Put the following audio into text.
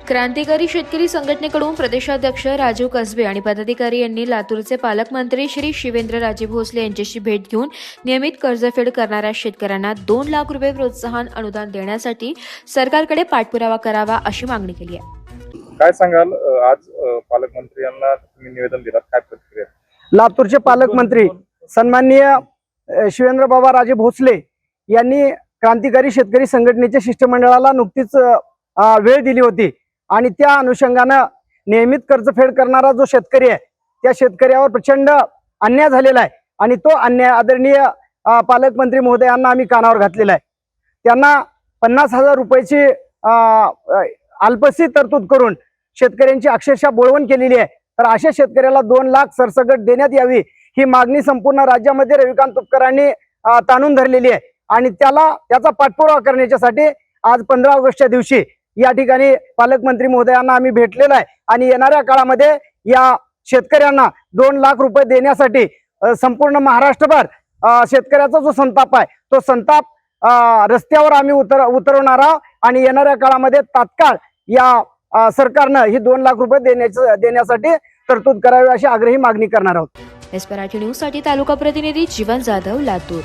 क्रांतिकारी शेतकरी संघटनेकडून प्रदेशाध्यक्ष राजीव कसबे आणि पदाधिकारी यांनी लातूरचे पालकमंत्री श्री शिवेंद्रराजे भोसले यांच्याशी भेट घेऊन नियमित कर्जफेड करणाऱ्या शेतकऱ्यांना 2 लाख रुपये प्रोत्साहन अनुदान देण्यासाठी सरकारकडे पाठपुरावा करावा अशी मागणी केली आहे। काय सांगाल आज पालकमंत्री यांना तुम्ही निवेदन दिलात, काय प्रतिक्रिया? लातूरचे पालकमंत्री सन्माननीय शिवेंद्र बाबा राजे भोसले यांनी क्रांतिकारी शेतकरी संघटनेच्या शिष्टमंडळाला नुकतीच वेळ दिली होती आणि त्या अनुषंगाने नियमित कर्जफेड करणारा जो शेतकरी आहे त्या शेतकऱ्यावर प्रचंड अन्याय झालेला आहे आणि तो अन्याय आदरणीय पालकमंत्री महोदयांना आम्ही कानावर घातलेला आहे। त्यांना 50,000 रुपयाची अल्पसी तरतूद करून शेतकऱ्यांची अक्षरशः बोळवण केलेली आहे। तर अशा शेतकऱ्याला 2 लाख सरसकट देण्यात यावी ही मागणी संपूर्ण राज्यामध्ये रविकांत तुपकरांनी ताणून धरलेली आहे आणि त्याचा पाठपुरावा करण्यासाठी आज 15 ऑगस्टच्या दिवशी या ठिकाणी पालकमंत्री महोदयांना आम्ही भेटलेलो आहे आणि येणाऱ्या काळामध्ये या शेतकऱ्यांना 2 लाख रुपये देण्यासाठी संपूर्ण महाराष्ट्रभर शेतकऱ्याचा जो संताप आहे तो संताप रस्त्यावर आम्ही उतरवणार आहोत आणि येणाऱ्या काळामध्ये तात्काळ या सरकारनं ही 2 लाख रुपये देण्यासाठी तरतूद करावी अशी आग्रही मागणी करणार आहोत। एस मराठी न्यूज साठी तालुका प्रतिनिधी जीवन जाधव, लातूर।